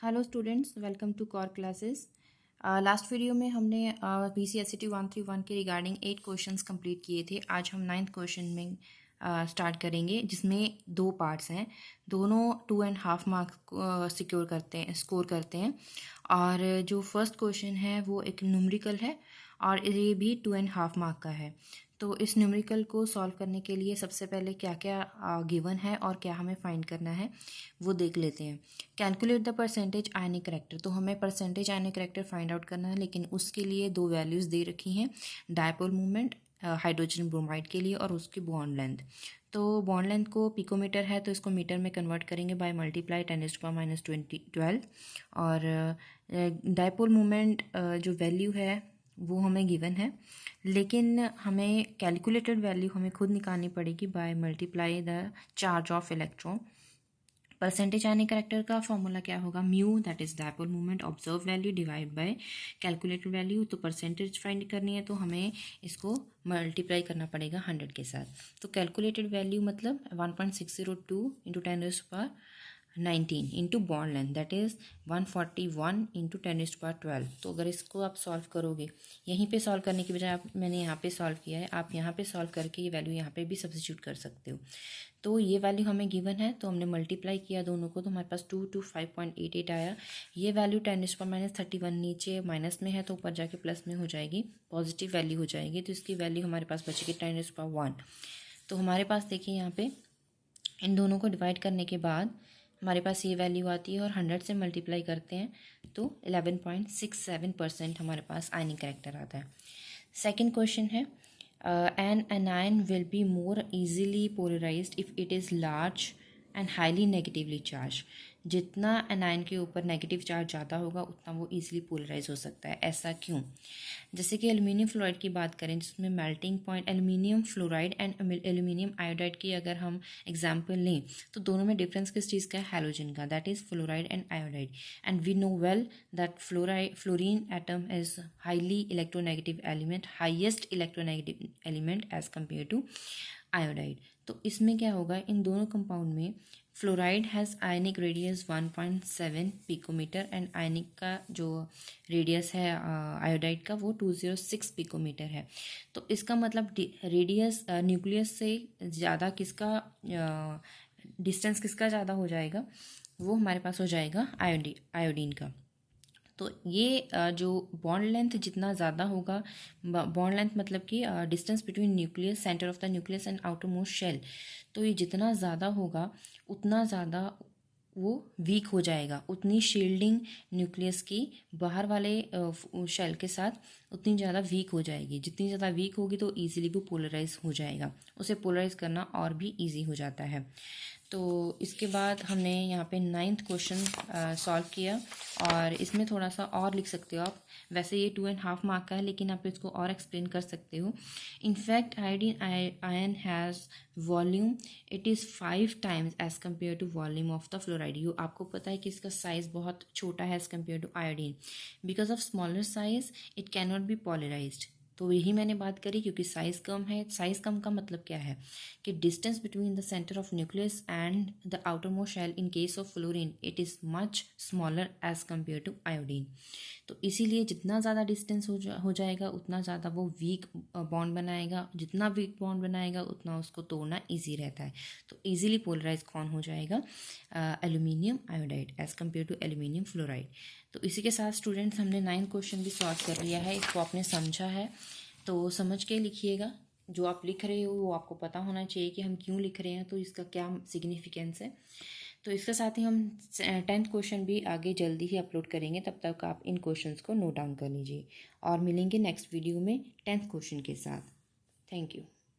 Hello students, welcome to core classes. Last video में हमने BCSCT 131 के रिगार्डिंग 8 क्वेश्चंस कंप्लीट किए थे। आज हम 9th क्वेश्चन में स्टार्ट करेंगे, जिसमें 2 पार्ट्स हैं। दोनों 2.5 मार्क्स स्कोर करते हैं। और जो फर्स्ट क्वेश्चन है वो एक न्यूमेरिकल है और ये भी 2.5 मार्क का है। तो इस न्यूमेरिकल को सॉल्व करने के लिए सबसे पहले क्या क्या गिवन है और क्या हमें फाइंड करना है वो देख लेते हैं। Calculate the percentage ionic character, तो हमें परसेंटेज आयनिक करैक्टर फाइंड आउट करना है, लेकिन उसके लिए 2 वैल्यूज़ दे रखी हैं, डायपोल मूवमेंट हाइड्रोजन ब्रोमाइड के लिए और उसकी बॉन्ड लेंथ। तो बॉन्ड लेंथ को पिकोमीटर है तो इसको मीटर में कन्वर्ट करेंगे बाय मल्टीप्लाई 10⁻⁻12। और डायपोल मूवमेंट जो वैल्यू है वो हमें गिवन है, लेकिन हमें कैलकुलेटेड वैल्यू हमें खुद निकालनी पड़ेगी by multiply the charge of electron. Percentage ionic character का फॉर्मूला क्या होगा? Mu, that is dipole movement observe value divide by calculated value. तो परसेंटेज फाइंड करनी है तो हमें इसको मल्टीप्लाई करना पड़ेगा 100 के साथ। तो कैलकुलेटेड वैल्यू मतलब 1.602 into 10⁻19 into bond length, that is 141 into 10⁻12। तो अगर इसको आप सॉल्व करोगे, यहीं पे सॉल्व करने की बजाय मैंने यहाँ पे सॉल्व किया है, आप यहाँ पे सॉल्व करके ये वैल्यू यहाँ पे भी सब्स्टिट्यूट कर सकते हो। तो ये वैल्यू हमें गिवन है तो हमने मल्टीप्लाई किया दोनों को, तो हमारे पास 2 to 5.88 आया। ये वैल्यू 10⁻31 नीचे माइनस में है तो ऊपर जाके प्लस में हो जाएगी, पॉजिटिव वैल्यू हो जाएगी। तो इसकी वैल्यू हमारे पास बचेगी 10⁻1। तो हमारे पास देखिए यहाँ पे इन दोनों को डिवाइड करने के बाद हमारे पास ये वैल्यू आती है और 100 से मल्टीप्लाई करते हैं तो 11.67% हमारे पास आयनिक करैक्टर आता है। सेकेंड क्वेश्चन है, an anion will be more easily polarized if it is large and highly negatively charged। जितना एनायन के ऊपर नेगेटिव चार्ज ज़्यादा होगा उतना वो इजीली पोलराइज हो सकता है। ऐसा क्यों? जैसे कि एल्यूमिनियम फ्लोराइड की बात करें जिसमें melting point, aluminium fluoride and aluminium iodide की अगर हम एग्जांपल लें तो दोनों में डिफरेंस किस चीज़ का है? हैलोजन का, that is fluoride and iodide. And we know well that fluorine atom is highly electronegative element, highest electronegative element as compare to iodide. तो इसमें क्या होगा, इन दोनों कंपाउंड में fluoride has ionic radius 1.7 picometer and ionic का जो radius है आयोडाइड का वो 206 पिकोमीटर है। तो इसका मतलब रेडियस न्यूक्लियस से ज़्यादा किसका डिस्टेंस किसका ज़्यादा हो जाएगा? वो हमारे पास हो जाएगा आयोडीन का। तो ये जो बॉन्ड लेंथ जितना ज़्यादा होगा, बॉन्ड लेंथ मतलब कि distance between nucleus, center of the nucleus and outermost shell, तो ये जितना ज़्यादा होगा उतना ज़्यादा वो वीक हो जाएगा, उतनी शील्डिंग न्यूक्लियस की बाहर वाले शेल के साथ उतनी ज़्यादा वीक हो जाएगी। जितनी ज़्यादा वीक होगी तो ईजिली वो पोलराइज हो जाएगा, उसे पोलराइज करना और भी ईजी हो जाता है। तो इसके बाद हमने यहाँ पे 9th क्वेश्चन सॉल्व किया और इसमें थोड़ा सा और लिख सकते हो आप। वैसे ये 2.5 मार्क का है लेकिन आप इसको और एक्सप्लेन कर सकते हो। In fact iodine ion has volume, it is 5 times as compare to volume of the fluoride. You आपको पता है कि इसका साइज़ बहुत छोटा है as compare to iodine. Because of smaller size it can not be polarised. तो यही मैंने बात करी, क्योंकि साइज़ कम है। साइज़ कम का मतलब क्या है कि distance between the center of nucleus and the outermost shell in case of fluorine it is much smaller as compare to iodine. तो इसीलिए जितना ज़्यादा डिस्टेंस हो जाएगा उतना ज़्यादा वो वीक बॉन्ड बनाएगा। जितना वीक बॉन्ड बनाएगा उतना उसको तोड़ना ईजी रहता है। तो ईजिली पोलराइज कौन हो जाएगा? Aluminium iodide as compare to aluminium fluoride. तो इसी के साथ स्टूडेंट्स हमने 9th क्वेश्चन भी सॉल्व कर लिया है। इसको आपने समझा है तो समझ के लिखिएगा। जो आप लिख रहे हो वो आपको पता होना चाहिए कि हम क्यों लिख रहे हैं, तो इसका क्या सिग्निफिकेंस है। तो इसके साथ ही हम 10th क्वेश्चन भी आगे जल्दी ही अपलोड करेंगे। तब तक आप इन क्वेश्चंस को नोट डाउन कर लीजिए और मिलेंगे नेक्स्ट वीडियो में 10th क्वेश्चन के साथ। Thank you.